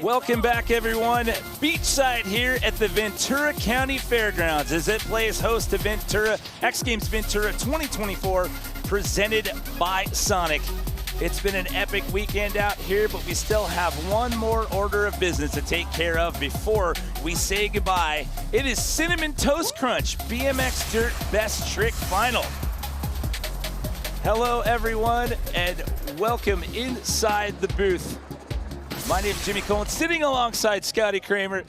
Welcome back, everyone. Beachside here at the Ventura County Fairgrounds as it plays host to Ventura, X Games Ventura 2024, presented by Sonic. It's been an epic weekend out here, but we still have one more order of business to take care of before we say goodbye. It is Cinnamon Toast Crunch BMX Dirt Best Trick Final. Hello, everyone, and welcome inside the booth. My name is Jimmy Cohen, sitting alongside Scotty Kramer.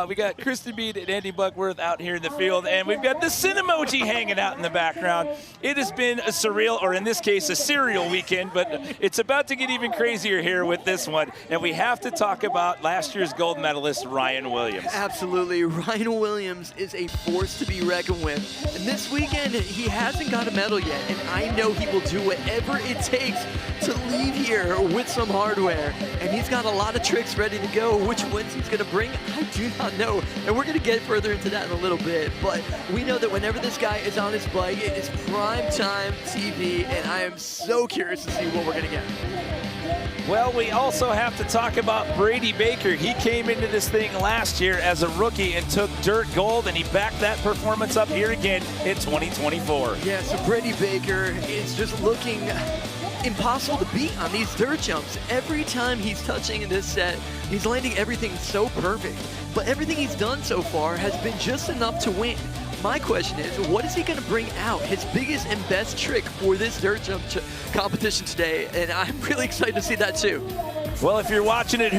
We got Kristen Mead and Andy Buckworth out here in the field, and we've got the Cinemoji hanging out in the background. It has been a surreal, or in this case, a serial weekend, but it's about to get even crazier here with this one. And we have to talk about last year's gold medalist, Ryan Williams. Absolutely. Ryan Williams is a force to be reckoned with. And this weekend, he hasn't got a medal yet, and I know he will do whatever it takes to leave here with some hardware. And he's got a lot of tricks ready to go. Which ones he's going to bring, I do not know. And we're going to get further into that in a little bit. But we know that whenever this guy is on his bike, it is prime time TV, and I am so curious to see what we're going to get. Well, we also have to talk about Brady Baker. He came into this thing last year as a rookie and took dirt gold, and he backed that performance up here again in 2024. Yeah, so Brady Baker is just looking impossible to beat on these dirt jumps. Every time he's touching in this set, he's landing everything so perfect. But everything he's done so far has been just enough to win. My question is, what is he going to bring out? His biggest and best trick for this dirt jump competition today, and I'm really excited to see that too. Well, if you're watching at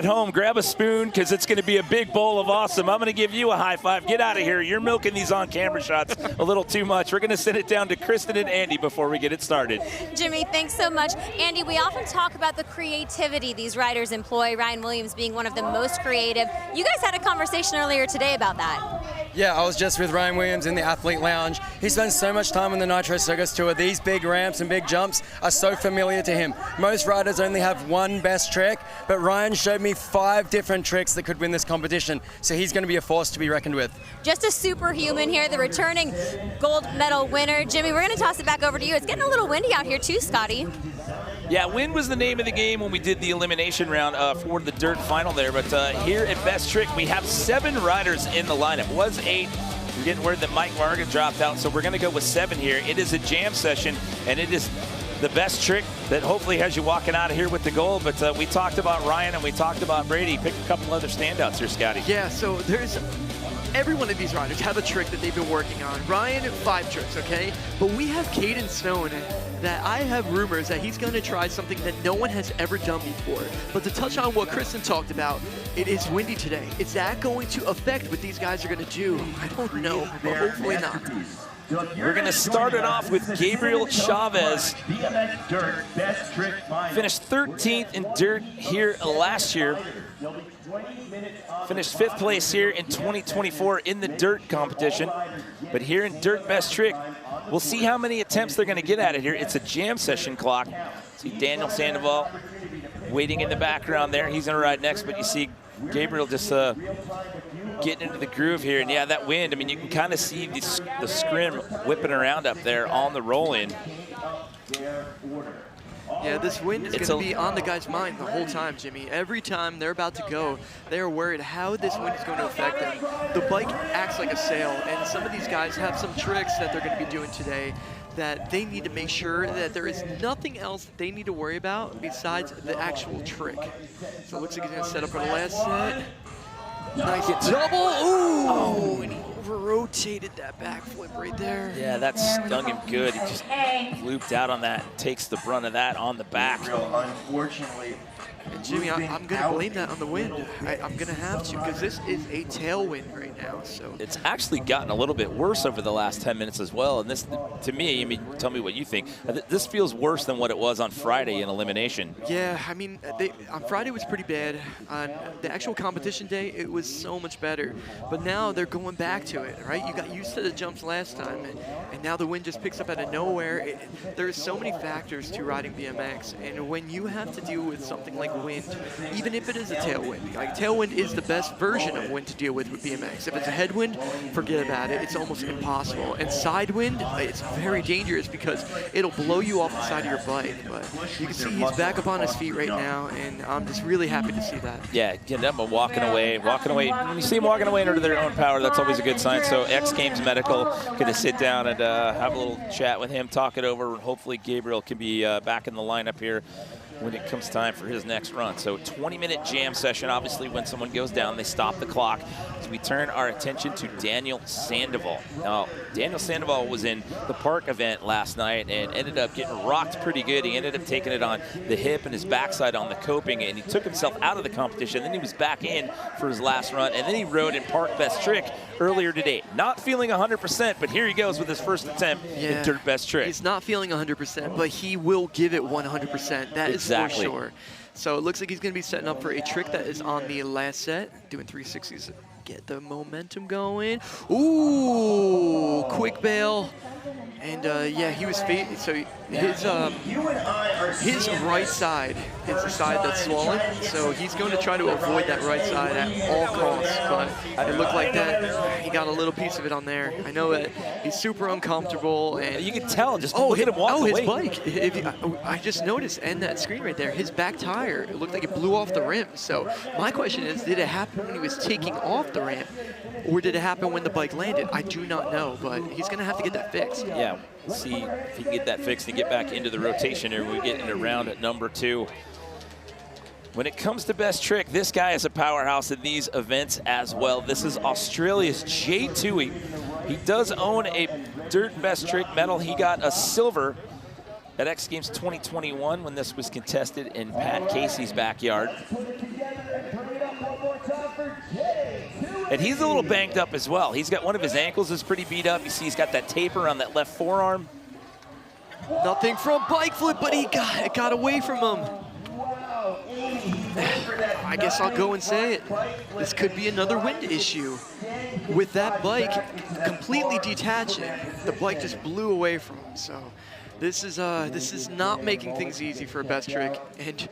home, grab a spoon because it's going to be a big bowl of awesome. I'm going to give you a high five. Get out of here. You're milking these on-camera shots a little too much. We're going to send it down to Kristen and Andy before we get it started. Jimmy, thanks so much. Andy, we often talk about the creativity these riders employ, Ryan Williams being one of the most creative. You guys had a conversation earlier today about that. Yeah, I was just with Ryan Williams in the Athlete Lounge. He spends so much time on the Nitro Circus Tour. These big ramps and big jumps are so familiar to him. Most riders only have one best trick, but Ryan showed me 5 different tricks that could win this competition, so he's going to be a force to be reckoned with. Just a superhuman here, the returning gold medal winner. Jimmy, we're going to toss it back over to you. It's getting a little windy out here too, Scotty. Yeah, wind was the name of the game when we did the elimination round for the dirt final there. But here at Best Trick, we have 7 riders in the lineup. Was 8. We're getting word that Mike Varga dropped out, so we're going to go with 7 here. It is a jam session, and it is the best trick that hopefully has you walking out of here with the gold. But we talked about Ryan and we talked about Brady. Pick a couple other standouts here, Scotty. Yeah, so there's every one of these riders have a trick that they've been working on. Ryan, 5 tricks, okay? But we have Caden Stone that I have rumors that he's going to try something that no one has ever done before. But to touch on what Kristen talked about, it is windy today. Is that going to affect what these guys are going to do? I don't know, but hopefully not. We're going to start it off with Gabriel Chavez. Finished 13th in dirt here last year. Finished 5th place here in 2024 in the dirt competition. But here in Dirt Best Trick, we'll see how many attempts they're going to get at it here. It's a jam session clock. See Daniel Sandoval waiting in the background there. He's going to ride next, but you see Gabriel just getting into the groove here. And yeah, that wind, I mean, you can kind of see the scrim whipping around up there on the roll-in. Yeah, this wind is going to be on the guy's mind the whole time, Jimmy. Every time they're about to go, they're worried how this wind is going to affect them. The bike acts like a sail, and some of these guys have some tricks that they're going to be doing today that they need to make sure that there is nothing else that they need to worry about besides the actual trick. So it looks like he's going to set up for the last set. Nice double. Ooh! Oh, and he over-rotated that backflip right there. Yeah, that stung him good. He just looped out on that and takes the brunt of that on the back. Unfortunately, And Jimmy, I'm going to blame that on the wind. I'm going to have to, because this is a tailwind right now. So it's actually gotten a little bit worse over the last 10 minutes as well. And this, to me, I mean, tell me what you think. This feels worse than what it was on Friday in elimination. Yeah, I mean, on Friday was pretty bad. On the actual competition day, it was so much better. But now they're going back to it, right? You got used to the jumps last time, and now the wind just picks up out of nowhere. There's so many factors to riding BMX, and when you have to deal with something like wind, even if it is a tailwind, like tailwind is the best version of wind to deal with BMX. because if it's a headwind, forget about it. It's almost impossible. And side wind, it's very dangerous because it'll blow you off the side of your bike. But you can see he's back up on his feet right now, and I'm just really happy to see that. Yeah, get them walking away. When you see them walking away under their own power, that's always a good sign. So X Games Medical, going to sit down and have a little chat with him, talk it over, and hopefully Gabriel can be back in the lineup here when it comes time for his next run. So 20-minute jam session. Obviously, when someone goes down, they stop the clock. So we turn our attention to Daniel Sandoval. Now, Daniel Sandoval was in the park event last night and ended up getting rocked pretty good. He ended up taking it on the hip and his backside on the coping, and he took himself out of the competition. Then he was back in for his last run, and then he rode in Park Best Trick earlier today. Not feeling 100%, but here he goes with his first attempt in Dirt Best Trick. He's not feeling 100%, but he will give it 100%. That is for sure. So it looks like he's going to be setting up for a trick that is on the last set, doing 360s. Get the momentum going. Ooh, quick bail. And yeah, he was so his right side is the side that's swollen, so he's going to try to avoid that right side at all costs. But it looked like that he got a little piece of it on there. I know that he's super uncomfortable, and you can tell just look at him walk away. His bike. I just noticed, and that screen right there, his back tire, it looked like it blew off the rim. So my question is, did it happen when he was taking off the ramp, or did it happen when the bike landed? I do not know, but he's going to have to get that fixed. Yeah, see if he can get that fixed and get back into the rotation here when we get into round at number 2. When it comes to Best Trick, this guy is a powerhouse in these events as well. This is Australia's Jay Toohey. He does own a Dirt Best Trick medal. He got a silver at X Games 2021 when this was contested in Pat Casey's backyard. And he's a little banged up as well. He's got one of his ankles is pretty beat up. You see he's got that taper on that left forearm. Nothing from bike flip, but he got away from him. I guess I'll go and say it. This could be another wind issue. With that bike completely detaching, the bike just blew away from him. So this is not making things easy for a Best Trick. And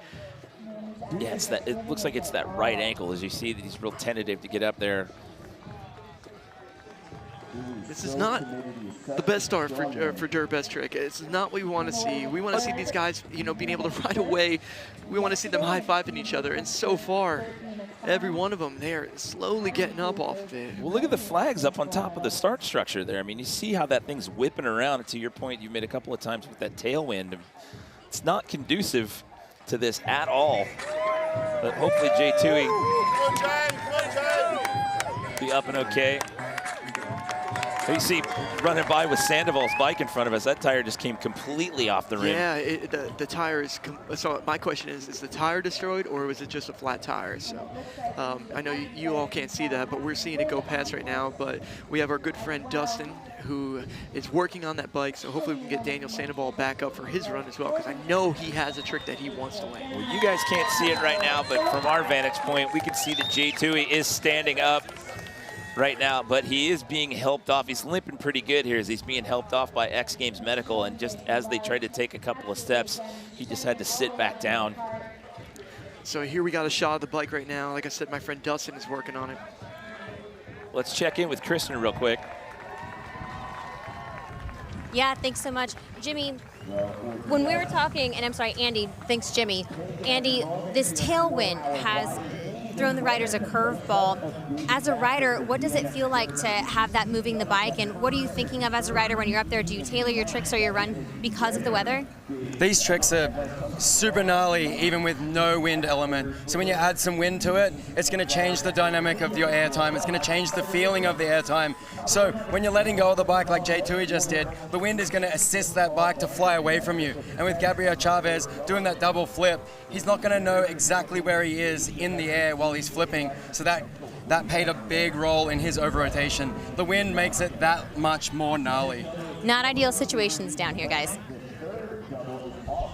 yeah, it looks like it's that right ankle, as you see that he's real tentative to get up there. This is not the best start for Dirt Best Trick. It's not what we want to see. We want to see these guys, you know, being able to ride away. We want to see them high-fiving each other. And so far, every one of them, they're slowly getting up off of it. Well, look at the flags up on top of the start structure there. I mean, you see how that thing's whipping around. And to your point, you made a couple of times with that tailwind. It's not conducive to this at all. But hopefully Jay Toohey be up and okay. You see running by with Sandoval's bike in front of us. That tire just came completely off the rim. Yeah, the tire is. So my question is the tire destroyed, or was it just a flat tire? So I know you all can't see that, but we're seeing it go past right now. But we have our good friend Dustin, who is working on that bike. So hopefully we can get Daniel Sandoval back up for his run as well, because I know he has a trick that he wants to land. Well, you guys can't see it right now, but from our vantage point, we can see that Jay Toohey is standing up right now, but he is being helped off. He's limping pretty good here as he's being helped off by X Games Medical, and just as they tried to take a couple of steps, he just had to sit back down. So here we got a shot of the bike right now. Like I said, my friend Dustin is working on it. Let's check in with Kristen real quick. Yeah, thanks so much. Jimmy, when we were talking, and I'm sorry, Andy, thanks, Jimmy. Andy, this tailwind has thrown the riders a curveball. As a rider, what does it feel like to have that moving the bike, and what are you thinking of as a rider when you're up there? Do you tailor your tricks or your run because of the weather? These tricks are super gnarly even with no wind element. So when you add some wind to it, it's going to change the dynamic of your air time. It's going to change the feeling of the air time. So when you're letting go of the bike like Jay Toohey just did, the wind is going to assist that bike to fly away from you. And with Gabriel Chavez doing that double flip, he's not going to know exactly where he is in the air while he's flipping. So that played a big role in his over-rotation. The wind makes it that much more gnarly. Not ideal situations down here, guys.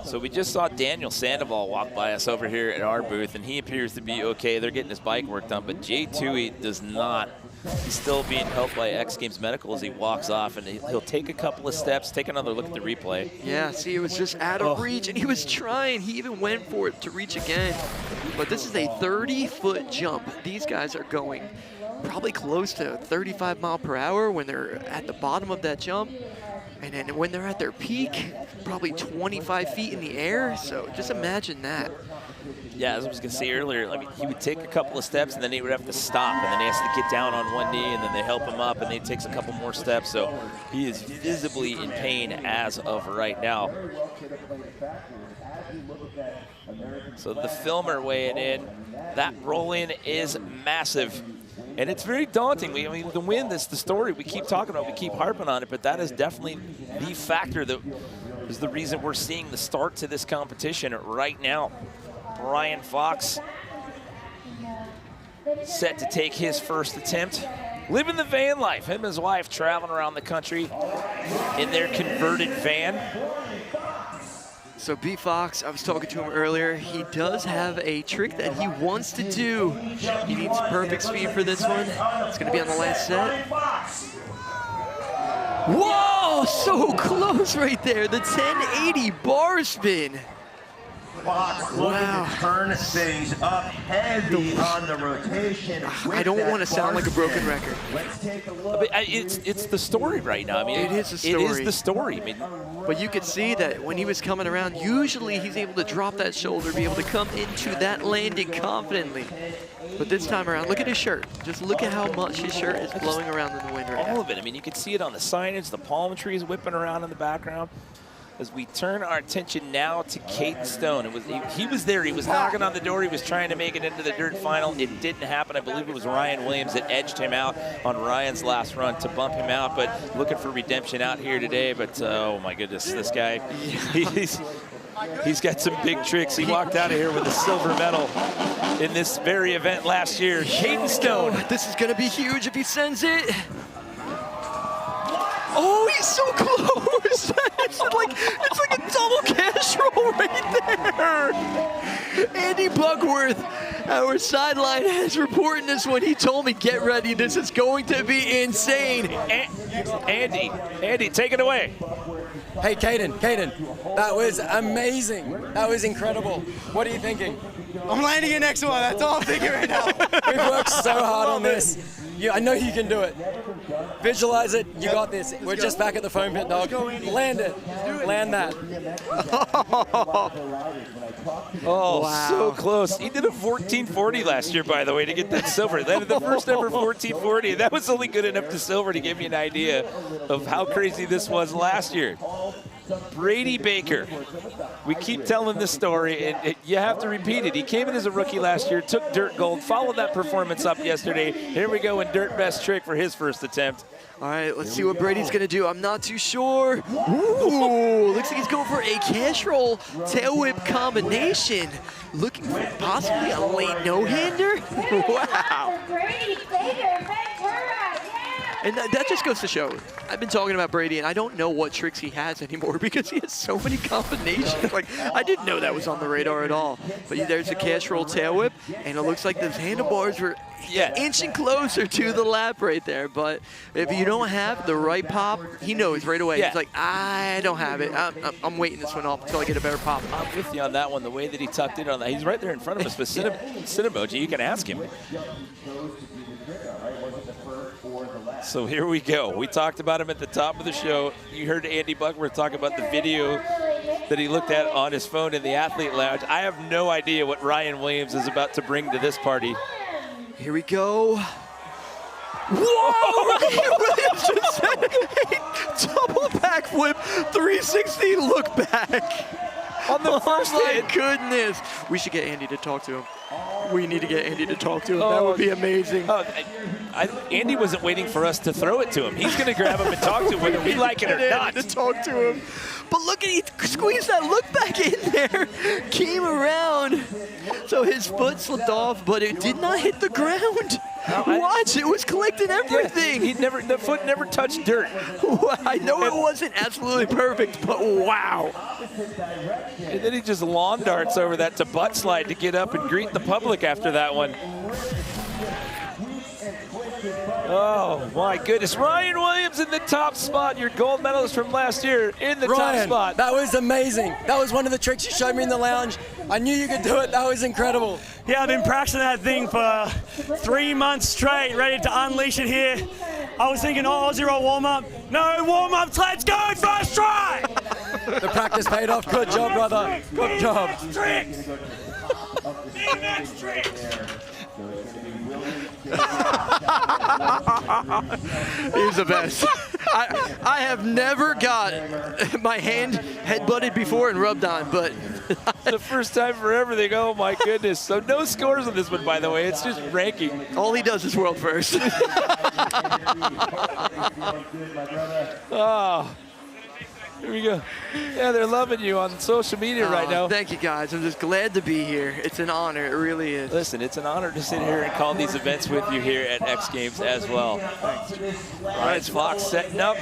So we just saw Daniel Sandoval walk by us over here at our booth, and he appears to be okay. They're getting his bike worked on, but Jay Toohey does not. He's still being helped by X Games Medical as he walks off, and he'll take a couple of steps, take another look at the replay. Yeah, see, it was just out of reach, and he was trying. He even went for it to reach again. But this is a 30-foot jump. These guys are going probably close to 35 mile per hour when they're at the bottom of that jump. And then when they're at their peak, probably 25 feet in the air. So just imagine that. Yeah, as I was going to say earlier, I mean, he would take a couple of steps and then he would have to stop, and then he has to get down on one knee, and then they help him up, and then he takes a couple more steps. So he is visibly in pain as of right now. So the filmer weighing in, that roll-in is massive. And it's very daunting. I mean, the win, that's the story we keep talking about, we keep harping on it, but that is definitely the factor that is the reason we're seeing the start to this competition right now. Ryan Fox set to take his first attempt. Living the van life. Him and his wife traveling around the country in their converted van. So B Fox, I was talking to him earlier, he does have a trick that he wants to do. He needs perfect speed for this one. It's gonna be on the last set. Whoa, so close right there. The 1080 bar spin. Fox looking to turn things up heavy on the rotation. I don't want to sound like a broken record. Let's take a look. But it's the story right now. I mean, it is the story. It is the story. I mean, but you could see that when he was coming around, usually he's able to drop that shoulder, be able to come into that landing confidently. But this time around, look at his shirt. Just look at how much his shirt is blowing around in the wind right now. all of it. I mean, you can see it on the signage, the palm trees whipping around in the background. As we turn our attention now to Caden Stone. He was there, he was knocking on the door, he was trying to make it into the dirt final. It didn't happen. I believe it was Ryan Williams that edged him out on Ryan's last run to bump him out, but looking for redemption out here today. But oh my goodness, this guy, he's got some big tricks. He walked out of here with a silver medal in this very event last year. Caden Stone. This is gonna be huge if he sends it. Oh, he's so close. It's like a double cash roll right there. Andy Buckworth, our sideline has reported this one. He told me, get ready, this is going to be insane. Andy, take it away. Hey, Caden, that was amazing. That was incredible. What are you thinking? I'm landing the next one. That's all I'm thinking right now. We've worked so hard on this. I know you can do it. Visualize it. You got this. We're just back at the foam pit, dog. Land it. Land that. Oh, wow. So close. He did a 1440 last year, by the way, to get that silver. That was the first ever 1440. That was only good enough to silver to give you an idea of how crazy this was last year. Brady Baker. We keep telling this story, and you have to repeat it. He came in as a rookie last year, took dirt gold, followed that performance up yesterday. Here we go in dirt best trick for his first attempt. All right, let's see what Brady's gonna do. I'm not too sure. Ooh, looks like he's going for a cash roll tail whip combination. Looking for possibly a late no-hander. Wow. Brady Baker Ventura. And that just goes to show, I've been talking about Brady, and I don't know what tricks he has anymore because he has so many combinations. Like, I didn't know that was on the radar at all. But there's a cash roll tail whip, and it looks like those handlebars were inching closer to the lap right there. But if you don't have the right pop, he knows right away. He's like, I don't have it. I'm waiting this one off until I get a better pop. I'm with you on that one. The way that he tucked it on that, he's right there in front of us with Cinemoji. You can ask him. So here we go. We talked about him at the top of the show. You heard Andy Buckworth talk about the video that he looked at on his phone in the athlete lounge. I have no idea what Ryan Williams is about to bring to this party. Here we go. Whoa! Williams just said a double backflip 360 look back. On the first hit. My goodness. We should get Andy to talk to him. We need to get Andy to talk to him. That would be amazing. Andy wasn't waiting for us to throw it to him. He's going to grab him and talk to him whether we like it or not. To talk to him. But look at, he squeezed that look back in there. Came around. So his foot slipped off, but it did not hit the ground. Watch, it was collecting everything. Yeah, the foot never touched dirt. I know it wasn't absolutely perfect, but wow. And then he just lawn darts over that to butt slide to get up and greet the public after that one. Oh my goodness. Ryan Williams in the top spot, your gold medalist from last year in the top spot. That was amazing. That was one of the tricks you showed me in the lounge. I knew you could do it. That was incredible. Yeah, I've been practicing that thing for 3 months straight, ready to unleash it here. I was thinking, oh, Aussie roll warm-up. No warm-ups, let's go, first try! The practice paid off. Good job, brother. Good job. Tricks! BMX tricks! He's the best. I have never got my hand head-butted before and rubbed on, but It's the first time for everything. Oh my goodness. So no scores on this one, by the way. It's just ranking. all he does is world first. Oh. Here we go. Yeah, they're loving you on social media right now. Thank you, guys. I'm just glad to be here. It's an honor. It really is. Listen, it's an honor to sit here and call these events with you here at X Games as well. Ryan Fox setting up.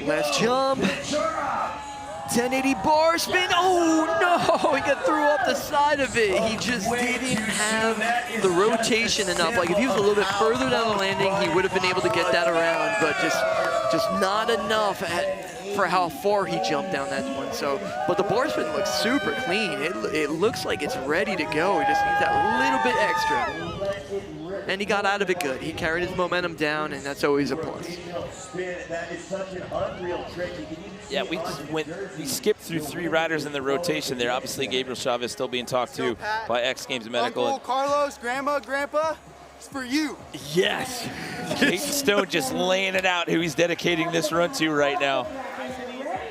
Let's jump. 1080 bar spin. Oh no, he got threw off the side of it. He just didn't have the rotation enough. Like if he was a little bit further down the landing, he would have been able to get that around, but just not enough for how far he jumped down that one. So, but the bar spin looks super clean. It looks like it's ready to go. He just needs that little bit extra. And he got out of it good. He carried his momentum down, and that's always a plus. That is such an unreal trick. Yeah, we skipped through 3 riders in the rotation there. Obviously, Gabriel Chavez still being talked to by X Games Medical. Uncle, Carlos, Grandma, Grandpa, it's for you. Yes. Peyton Stone just laying it out, who he's dedicating this run to right now.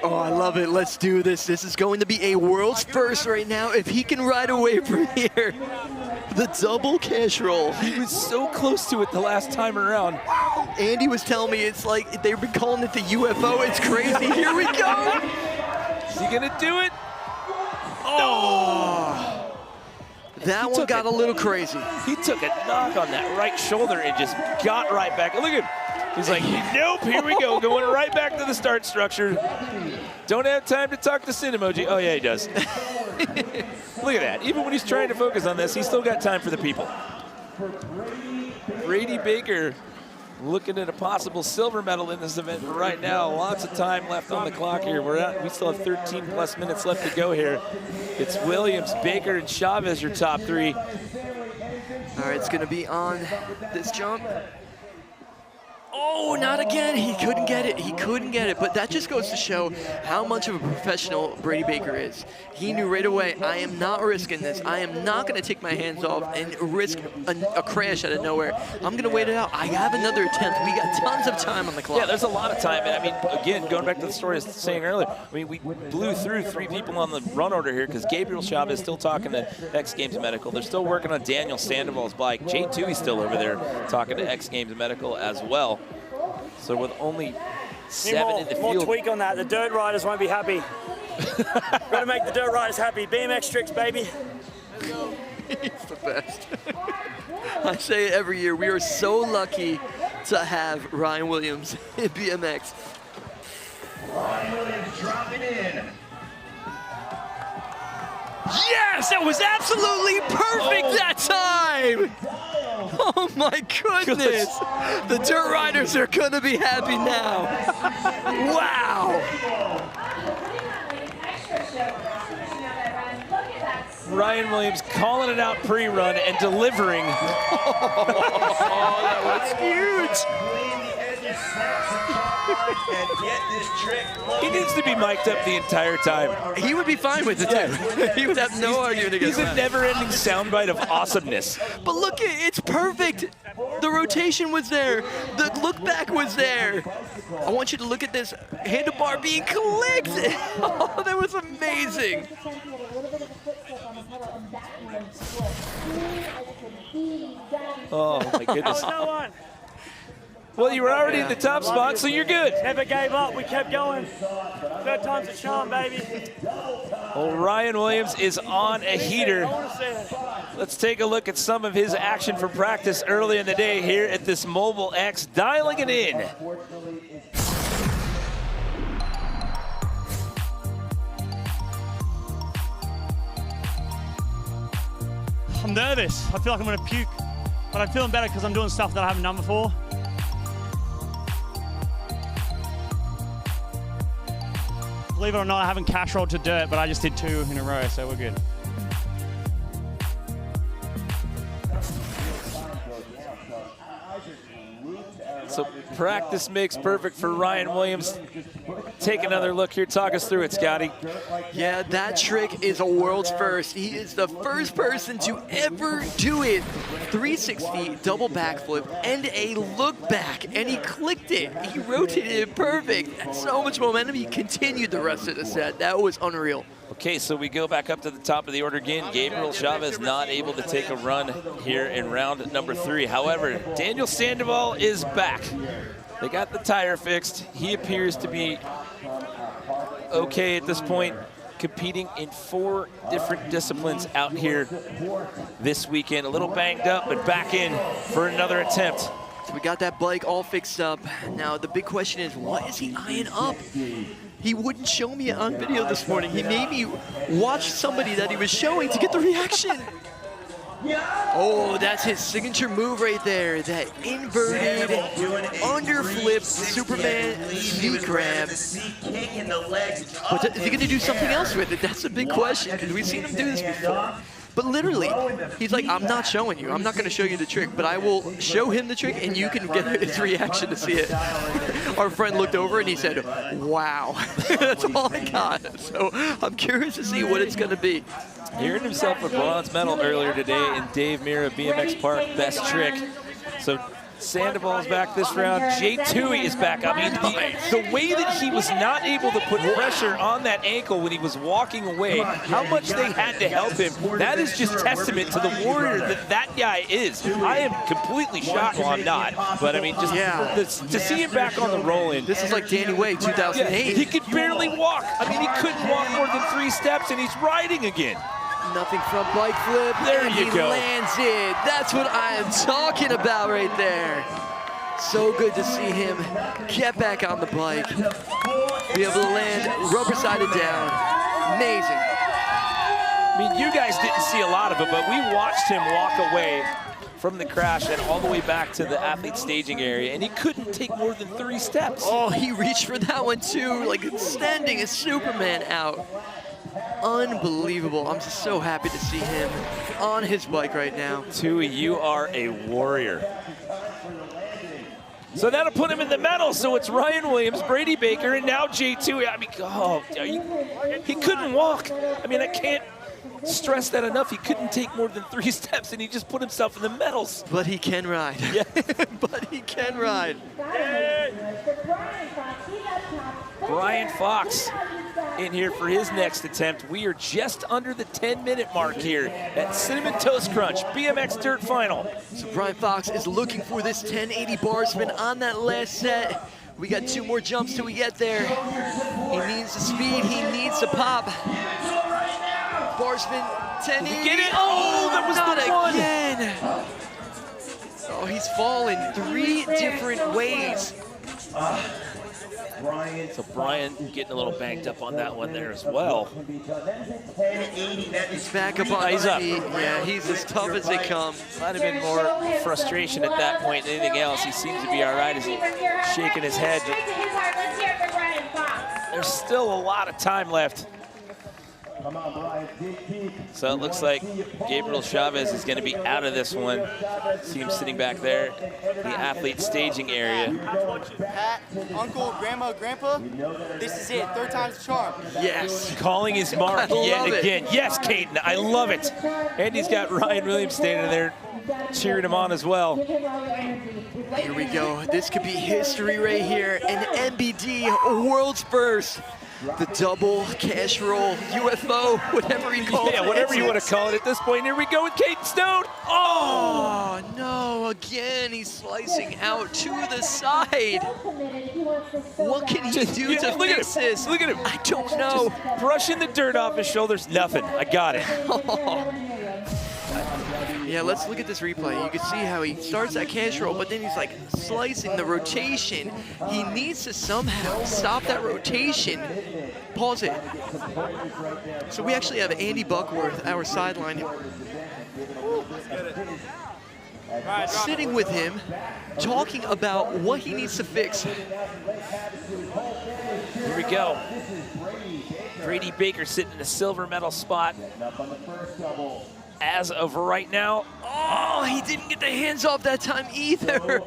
Oh, I love it. Let's do this. This is going to be a world's first right now. If he can ride away from here, the double cash roll. He was so close to it the last time around. Andy was telling me it's like they've been calling it the UFO. It's crazy. Here we go. Is he gonna do it? Oh. That one got a little crazy. He took a knock on that right shoulder and just got right back. Look at him. He's like, nope, here we go, going right back to the start structure. Don't have time to talk to Sin Emoji. Oh, yeah, he does. Look at that. Even when he's trying to focus on this, he's still got time for the people. Brady Baker looking at a possible silver medal in this event right now. Lots of time left on the clock here. We still have 13+ minutes left to go here. It's Williams, Baker, and Chavez, your top 3. All right, it's going to be on this jump. Oh, not again. He couldn't get it. He couldn't get it. But that just goes to show how much of a professional Brady Baker is. He knew right away, I am not risking this. I am not going to take my hands off and risk a crash out of nowhere. I'm going to wait it out. I have another attempt. We got tons of time on the clock. Yeah, there's a lot of time. And I mean, again, going back to the story I was saying earlier, I mean, we blew through 3 people on the run order here because Gabriel Chavez is still talking to X Games Medical. They're still working on Daniel Sandoval's bike. Jay Tui's still over there talking to X Games Medical as well. So with only 7 in the more field. tweak on that. The dirt riders won't be happy. Got to make the dirt riders happy. BMX tricks, baby. He's the best. I say it every year. We are so lucky to have Ryan Williams in BMX. Ryan Williams dropping in. Yes, that was absolutely perfect that time. Oh my goodness. The dirt riders are gonna be happy now. Wow. Ryan Williams calling it out pre-run and delivering. Oh, that was huge. And get this trick. He needs to be mic'd up the entire time. He would be fine with it too. He would have no argument against He's that. a never-ending soundbite of awesomeness. But look, it's perfect. The rotation was there. The look back was there. I want you to look at this handlebar being clicked. Oh, that was amazing. Oh my goodness. No one. Well, you were already in the top spot, so you're good. Never gave up. We kept going. 3rd time's a charm, baby. Well, Ryan Williams is on a heater. Let's take a look at some of his action from practice early in the day here at this Mobile X, dialing it in. I'm nervous. I feel like I'm going to puke. But I'm feeling better because I'm doing stuff that I haven't done before. believe it or not, I haven't cash rolled to dirt, but I just did 2 in a row, so we're good. So practice makes perfect for Ryan Williams. Take another look here. Talk us through it, Scotty. Yeah, that trick is a world's first. He is the first person to ever do it. 360 double backflip and a look back, and he clicked it. He rotated it perfect. That's so much momentum. He continued the rest of the set. That was unreal. Okay, so we go back up to the top of the order again. Gabriel Chavez not able to take a run here in round number 3. However, Daniel Sandoval is back. They got the tire fixed. He appears to be okay at this point, competing in 4 different disciplines out here this weekend. A little banged up, but back in for another attempt. So we got that bike all fixed up. Now the big question is, what is he eyeing up? He wouldn't show me it on video this morning. He made me watch somebody that he was showing to get the reaction. Oh, that's his signature move right there. That inverted underflip Superman knee grab. But is he going to do something else with it? That's a big question, because we've seen him do this before. But literally, he's like, I'm not showing you. I'm not going to show you the trick, but I will show him the trick, and you can get his reaction to see it. Our friend looked over, and he said, wow. That's all I got. So I'm curious to see what it's going to be. He earned himself a bronze medal earlier today in Dave Mira BMX Park Best Trick. So Sandoval's back this round. Jay Tui is back. I mean, the way that he was not able to put pressure on that ankle when he was walking away, how much they had to help him, that is just testament to the warrior that that guy is. I am completely shocked. Well, I'm not, but I mean, just to see him back on the roll-in. This is like Danny Way, 2008. Yeah, he could barely walk. I mean, he couldn't walk more than 3 steps, and he's riding again. Nothing from bike flip. There you go. He lands it. That's what I am talking about right there. So good to see him get back on the bike, be able to land rubber-sided down. Amazing. I mean, you guys didn't see a lot of it, but we watched him walk away from the crash and all the way back to the athlete staging area, and he couldn't take more than 3 steps. Oh, he reached for that one too, like extending a Superman out. Unbelievable. I'm just so happy to see him on his bike right now. Tui, you are a warrior. So that'll put him in the medal. So it's Ryan Williams, Brady Baker, and now Jay Tui. I mean, oh, he couldn't walk. I mean, I can't stress that enough. He couldn't take more than 3 steps, and he just put himself in the medals. But he can ride. Yeah. But he can ride. Brian Fox in here for his next attempt. We are just under the 10-minute mark here at Cinnamon Toast Crunch BMX Dirt Final. So Brian Fox is looking for this 1080 bar spin on that last set. We got 2 more jumps till we get there. He needs the speed, he needs the pop. Bar spin, 1080. Get it? Oh, that was not the one. Again. Oh, he's fallen 3 different ways. So Brian getting a little banged up on that one there as well. He's back up on he's up. feet. Yeah, he's as tough as they come. Might have been more frustration at that point than anything else. He seems to be all right as he's shaking his head. But there's still a lot of time left. So it looks like Gabriel Chavez is going to be out of this one. See him sitting back there in the athlete staging area. Pat, uncle, grandma, grandpa, this is it. 3rd time's the charm. Yes. Calling his mark yet it. again. Yes, Caden, I love it. And he's got Ryan Williams standing there cheering him on as well. Here we go. This could be history right here. An MBD, world's first. The double cash roll, UFO, whatever you call it. Yeah, whatever you want to call it at this point. Here we go with Caden Stone. Oh, no, again, he's slicing out to the side. What can he do to fix this? Look at him. I don't know. Just brushing the dirt off his shoulders. Nothing. I got it. Yeah, let's look at this replay. You can see how he starts that cash roll, but then he's like slicing the rotation. He needs to somehow stop that rotation. Pause it. So we actually have Andy Buckworth, our sideline. sitting with him, talking about what he needs to fix. Here we go. Brady Baker sitting in the silver medal spot. As of right now, oh, he didn't get the hands off that time either.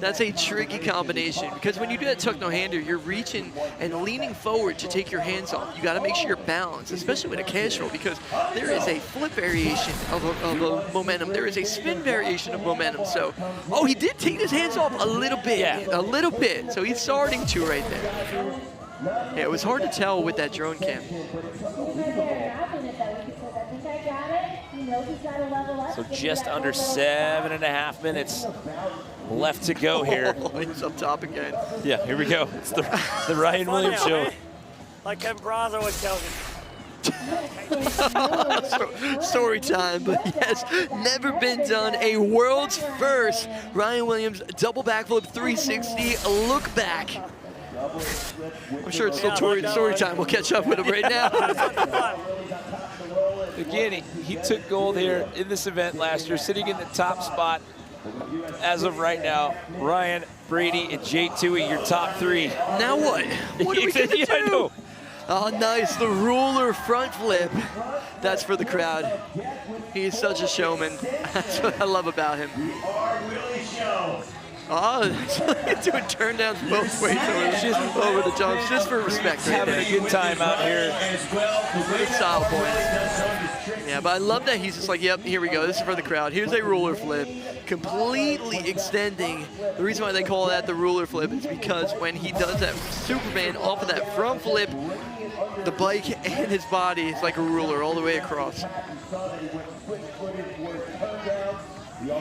That's a tricky combination because when you do that tuck no-hander, you're reaching and leaning forward to take your hands off. You got to make sure you're balanced, especially with a cash roll, because there is a flip variation of a momentum. There is a spin variation of momentum. So, oh, he did take his hands off a little bit, a little bit. So he's starting to right there. Yeah, it was hard to tell with that drone cam. So just under 7.5 minutes left to go here. Oh, he's up top again. Yeah, here we go. It's the Ryan Williams show. Like Kevin Brazo would tell me. Story time, but yes, never been done. A world's first. Ryan Williams double backflip 360 look back. I'm sure it's still story time. We'll catch up with him right now. Again, he took gold here in this event last year, sitting in the top spot. As of right now, Ryan, Brady, and Jay Tui, your top three. Now what? What are we going to do? I know. Oh, nice. The ruler front flip. That's for the crowd. He's such a showman. That's what I love about him. Oh, doing turn downs both ways over the jumps, just for respect. Right having a good time out here. Good style points. Yeah, but I love that he's just like, yep, here we go. This is for the crowd. Here's a ruler flip, completely extending. The reason why they call that the ruler flip is because when he does that Superman off of that front flip, the bike and his body is like a ruler all the way across.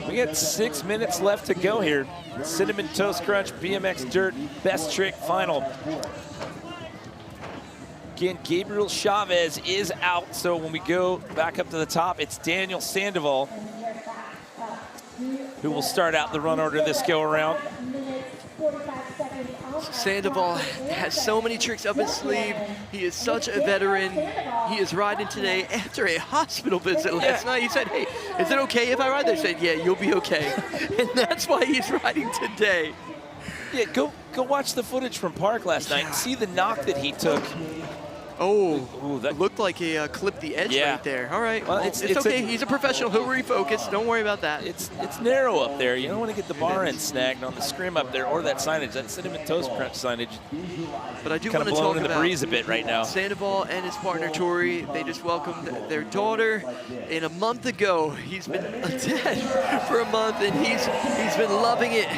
We got 6 minutes left to go here. Cinnamon Toast Crunch, BMX Dirt, Best Trick Final. Again, Gabriel Chavez is out, so when we go back up to the top, it's Daniel Sandoval who will start out the run order this go around. Sandoval has so many tricks up his sleeve. He is such a veteran. He is riding today after a hospital visit last night. He said, hey, is it okay if I ride? They said, yeah, you'll be okay. And that's why he's riding today. Yeah, go watch the footage from Park last night and see the knock that he took. Oh, that looked like he clipped the edge right there. All right, well, it's okay. He's a professional. He'll refocus. Don't worry about that. It's narrow up there. You don't want to get the bar end snagged on the scrim up there or that signage, that Cinnamon Toast Crunch signage. But I do kind want of to blowing talk in the about breeze a bit right now. Sandoval and his partner Tori. They just welcomed their daughter. And a month ago, he's been dead for a month, and he's been loving it.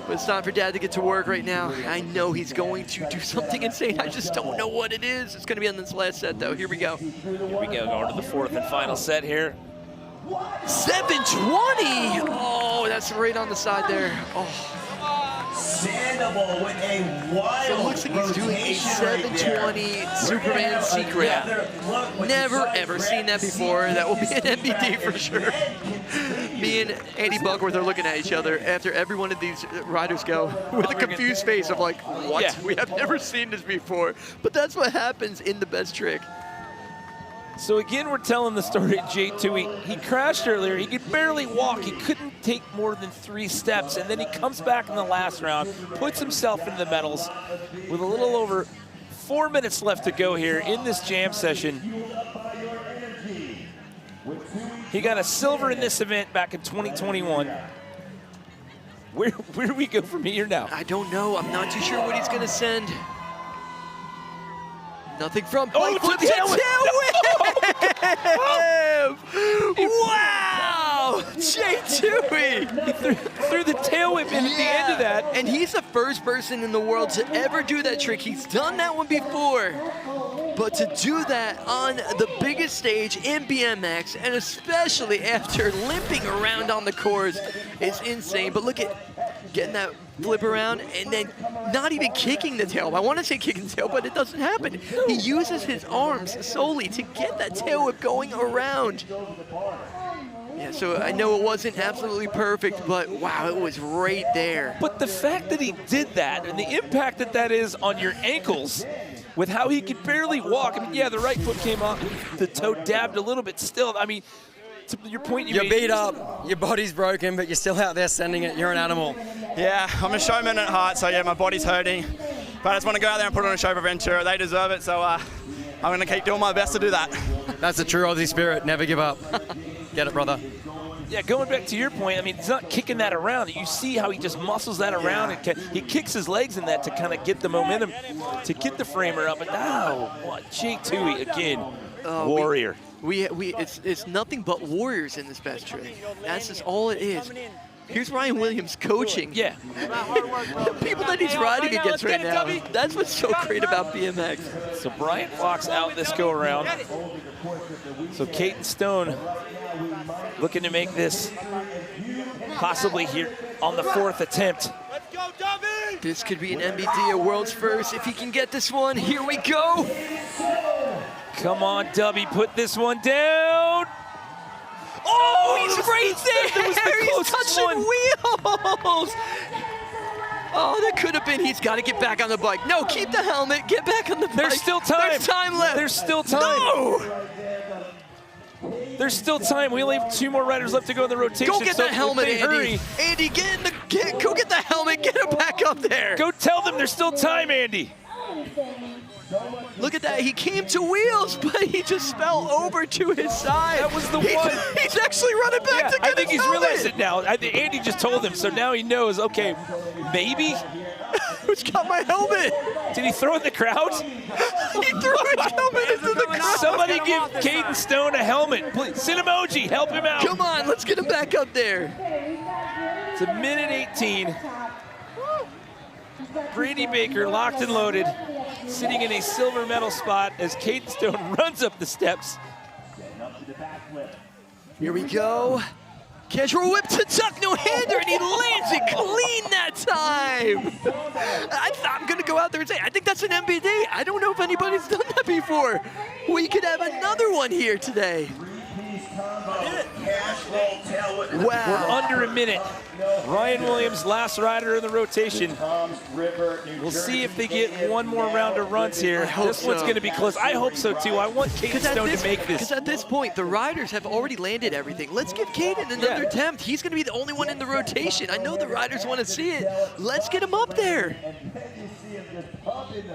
But it's time for Dad to get to work right now. I know he's going to do something insane. I just don't know what it is. It's going to be on this last set, though. Here we go. Here we go, going to the fourth and final set here. 720! Oh, that's right on the side there. Oh. Sandoval with a wild So it looks like he's doing a 720 Superman secret. Never, ever seen that before. That will be an MBD for sure. Me and Andy Buckworth are looking at each other after every one of these riders go with a confused face of like, what? Yeah. We have never seen this before. But that's what happens in the best trick. So again, we're telling the story of J2. He crashed earlier. He could barely walk. He couldn't take more than 3 steps. And then he comes back in the last round, puts himself in the medals with a little over 4 minutes left to go here in this jam session. He got a silver in this event back in 2021. Where do we go from here now? I don't know. I'm not too sure what he's going to send. Nothing from Oh, flip to tailwhip! Wow! J2! He threw the tail whip in at the end of that. And he's the first person in the world to ever do that trick. He's done that one before. But to do that on the biggest stage in BMX, and especially after limping around on the course, is insane. But look at getting that flip around and then not even kicking the tail. I want to say kicking the tail, but it doesn't happen. He uses his arms solely to get that tail whip going around. Yeah, so I know it wasn't absolutely perfect, but wow, it was right there. But the fact that he did that and the impact that is on your ankles with how he could barely walk. I mean, yeah, the right foot came off, the toe dabbed a little bit still. I mean, to your point you You're made. beat up, your body's broken, but you're still out there sending it. You're an animal. Yeah, I'm a showman at heart, so yeah, my body's hurting. But I just want to go out there and put on a show for Ventura. They deserve it, so I'm going to keep doing my best to do that. That's the true Aussie spirit. Never give up. Get it, brother. Yeah, going back to your point, I mean, he's not kicking that around. You see how he just muscles that around, and he kicks his legs in that to kind of get the momentum, to get the framer up. And now, what, Jake Tui again, warrior. It's nothing but warriors in this best trick. That's just all it is. Here's Ryan Williams coaching. Yeah. The people that he's riding against right now. That's what's so great about BMX. So Brian Fox out this go around. So Caden Stone looking to make this possibly here on the 4th attempt. This could be an MBD, a world's first. If he can get this one, here we go. Come on, Dubby, put this one down. Oh, he's right there. He's touching wheels. Oh, that could have been. He's got to get back on the bike. No, keep the helmet. Get back on the bike. There's still time. There's time left. There's still time. No. There's still time. We only have 2 more riders left to go in the rotation. Go get so that helmet, Andy. Hurry. Andy, go get the helmet. Get him back up there. Go tell them there's still time, Andy. Look at that. He came to wheels, but he just fell over to his side. That was the one. He's actually running back to get I think his he's helmet. realized it now. I think Andy just told him, so now he knows, okay, maybe. Who's got my helmet? Did he throw it in the crowd? He threw his helmet into the crowd. Somebody give Caden Stone a helmet. Please, send emoji, help him out. Come on, let's get him back up there. It's a minute 18. Brady Baker locked and loaded, sitting in a silver medal spot as Caden Stone runs up the steps. Here we go. Casual whip to tuck, no-hander, and he lands it clean that time. I'm going to go out there and say, I think that's an MBD. I don't know if anybody's done that before. We could have another one here today. Wow. We're under a minute. Ryan Williams, last rider in the rotation. We'll see if they get one more round of runs here. This one's going to be close. I hope so, too. I want Caden Stone to make this. Because at this point, the riders have already landed everything. Let's give Caden another attempt. He's going to be the only one in the rotation. I know the riders want to see it. Let's get him up there.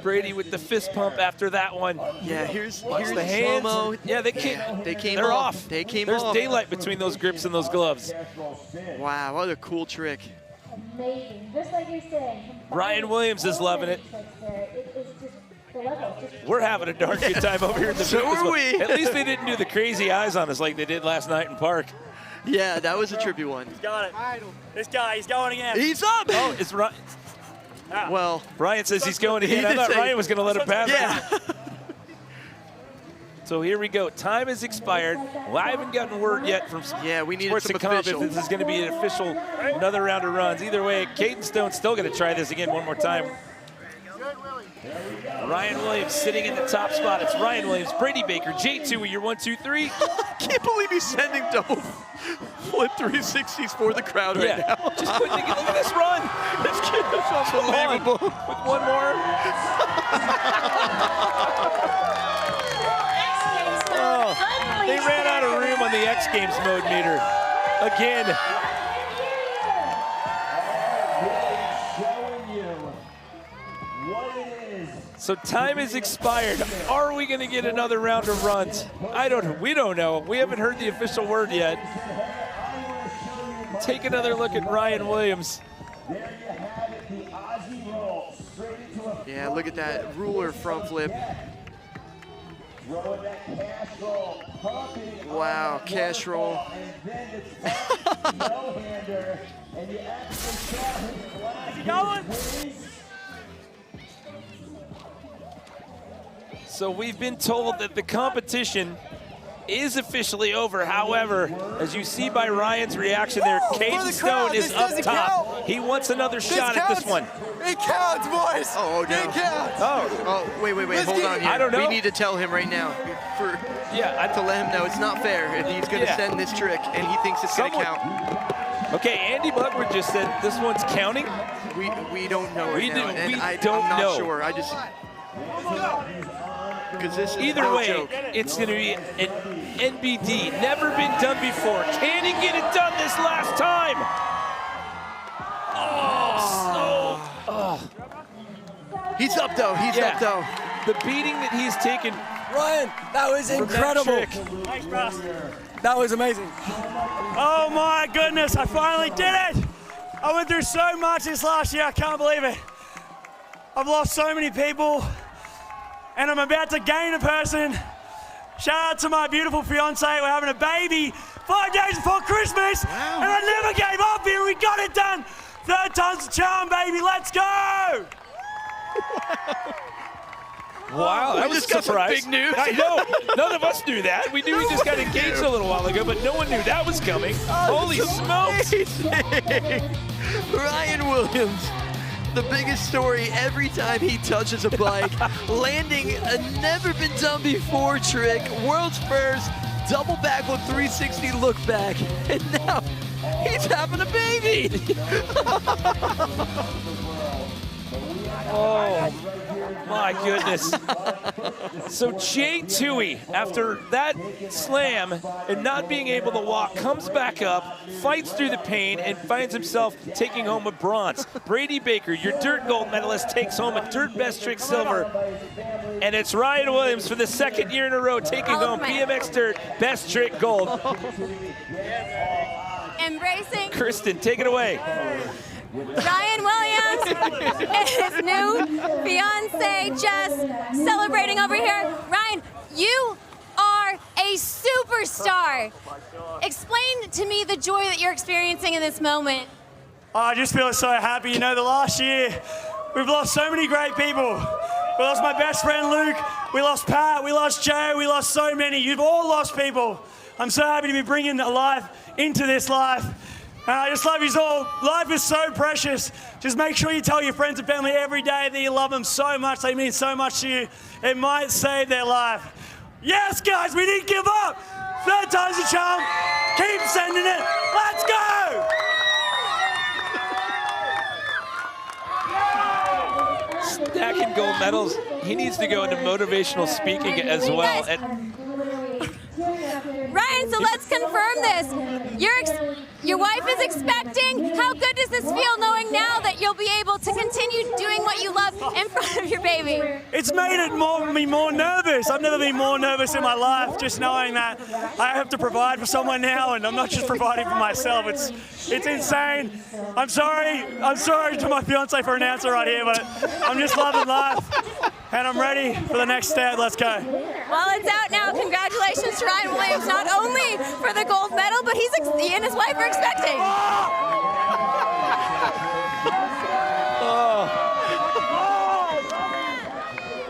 Brady with the fist pump after that one. Yeah, here's the hands. slow-mo. Yeah, they came. They're off. They came There's off. daylight between those grips and those gloves. Wow, what a cool trick. Amazing. Just like you're saying. Ryan Williams is loving it. We're having a darn good time over here in the So booth as are well. we. At least they didn't do the crazy eyes on us like they did last night in Park. Yeah, that was a trippy one. Got it. This guy, he's going again. He's up. Oh, it's Ryan. Well, Ryan says he's going again. I thought Ryan was going to let him pass. yeah. So here we go. Time has expired. Well, I haven't gotten word yet from we needed Sports some and Comp if official. this is going to be an official, another round of runs. Either way, Caden Stone's still going to try this again one more time. Ryan Williams sitting in the top spot. It's Ryan Williams, Brady Baker, J2 with your 1, 2, 3. I can't believe he's sending double flip 360s for the crowd right now. Just putting together. Look at this run. This kid is unbelievable. With one more. Oh, they ran out of room on the X Games mode meter. Again. So time is expired. Are we going to get another round of runs? We don't know. We haven't heard the official word yet. Take another look at Ryan Williams. Yeah, look at that ruler front flip. Wow, cash roll. So we've been told that the competition is officially over. However, as you see by Ryan's reaction there, Caden Stone is up top. He wants another shot at this one. It counts, boys. Oh, no. It counts. Oh, wait, hold on here. I don't know. We need to tell him right now to let him know it's not fair if he's going to send this trick and he thinks it's going to count. Okay, Andy Buckwood just said this one's counting. We don't know right now. I'm I'm not know. sure. Because this is Either no way, joke. it's going to be an NBD. Never been done before. Can he get it done this last time? He's up though. He's Yeah. up though. The beating that he's taken. Ryan, that was From that incredible. trick. Thanks, Russ. That was amazing. Oh my goodness, I finally did it! I went through so much this last year, I can't believe it. I've lost so many people, and I'm about to gain a person. Shout out to my beautiful fiance, we're having a baby 5 days before Christmas, and I never gave up here, we got it done. 3rd time's the charm, baby, let's go! Wow, that was a just got some surprise. big news. I know. None of us knew that. We knew he just got engaged a little while ago, but no one knew that was coming. Holy smokes! Ryan Williams, the biggest story every time he touches a bike, landing a never been done before trick, world's first double backflip 360 look back, and now he's having a baby. Oh, my goodness. So Jay Tui, after that slam and not being able to walk, comes back up, fights through the pain, and finds himself taking home a bronze. Brady Baker, your dirt gold medalist, takes home a dirt best trick silver. And it's Ryan Williams for the 2nd year in a row taking home BMX dirt best trick gold. Embracing Kristen, take it away. Ryan Williams and his new fiance Jess celebrating over here. Ryan, you are a superstar. Explain to me the joy that you're experiencing in this moment. I just feel so happy. You know, the last year, we've lost so many great people. We lost my best friend Luke, we lost Pat, we lost Joe, we lost so many. You've all lost people. I'm so happy to be bringing a life into this life. And I just love you all. Life is so precious. Just make sure you tell your friends and family every day that you love them so much. They mean so much to you. It might save their life. Yes, guys, we didn't give up. 3rd time's the charm. Keep sending it. Let's go! Stacking gold medals. He needs to go into motivational speaking as well. And Ryan, so let's confirm this. Your wife is expecting. How good does this feel knowing now that you'll be able to continue doing what you love in front of your baby? It's made me more nervous. I've never been more nervous in my life, just knowing that I have to provide for someone now, and I'm not just providing for myself. It's insane. I'm sorry to my fiance for an answer right here, but I'm just loving life, and I'm ready for the next step. Let's go. Well, it's out now. Congratulations to Ryan Williams, not only for the gold medal, but he and his wife are expecting.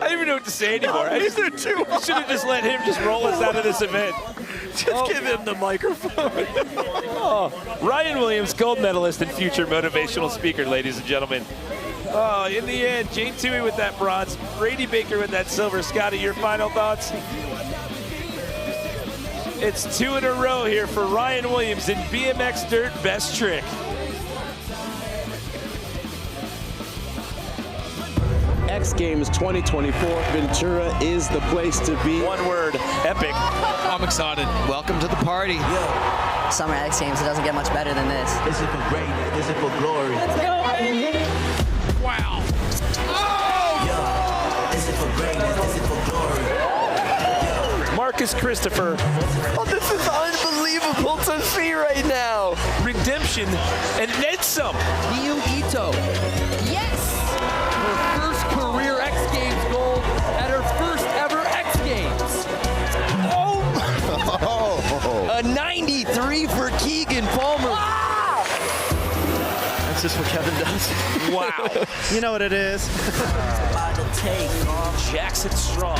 I don't even know what to say anymore. I should have just let him just roll us out of this event. Just give him the microphone. Ryan Williams, gold medalist and future motivational speaker, ladies and gentlemen. Oh, in the end, Jay Tui with that bronze, Brady Baker with that silver. Scotty, your final thoughts? It's 2 in a row here for Ryan Williams in BMX Dirt Best Trick. X Games 2024, Ventura is the place to be. One word, epic. I'm excited. Welcome to the party. Summer X Games, it doesn't get much better than this. This is for greatness. This is for glory. Let's go, baby. Wow. Yo, this is for greatness. This is for glory. Marcus Christopher. Oh, this is unbelievable to see right now. Redemption and then some. Miyu Ito. Yes. Her first career X Games gold at her first ever X Games. Oh! A 93 for Keegan Palmer. That's just what Kevin does. Wow. You know what it is. Jackson Strong.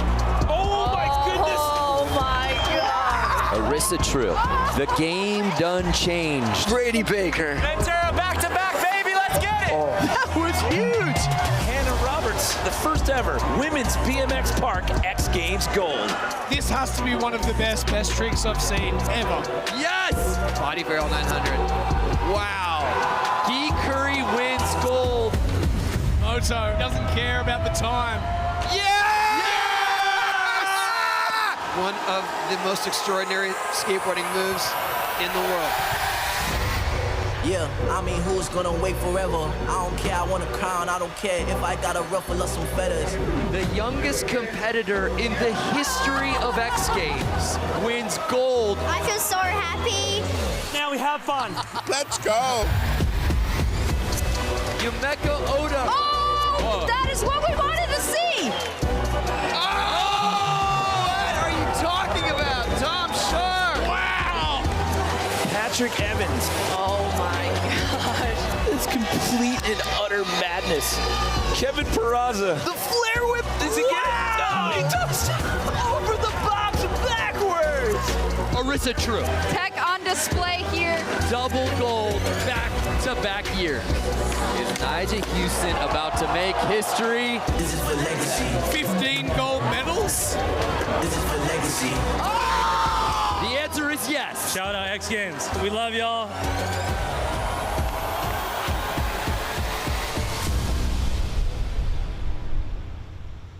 Oh my goodness. Oh my God. Arissa True. The game done changed. Brady Baker. Ventura back to back, baby. Let's get it. That was huge. Hannah Roberts, the first ever women's BMX Park X Games gold. This has to be one of the best tricks I've seen ever. Yes! Body barrel 900. Wow. Guy Curry wins gold. Moto doesn't care about the time. Yeah! one of the most extraordinary skateboarding moves in the world. Yeah, I mean, who's gonna wait forever? I don't care, I want a crown, I don't care if I got a ruffle or some feathers. The youngest competitor in the history of X Games wins gold. I feel so happy. Now we have fun. Let's go. Yumeko Oda. Oh, that is what we wanted to see. Oh, what are you talking about? Tom Sharp. Wow. Patrick Evans. Oh my gosh. It's complete and utter madness. Kevin Peraza. The flare whip. Does he get it? No, he does over the box backwards. Arissa True. Tech on display here. Double gold back-to-back year. Is Nigel Houston about to make history? This is for legacy. 15 gold medals. This is for legacy. The answer is yes. Shout out X Games. We love y'all.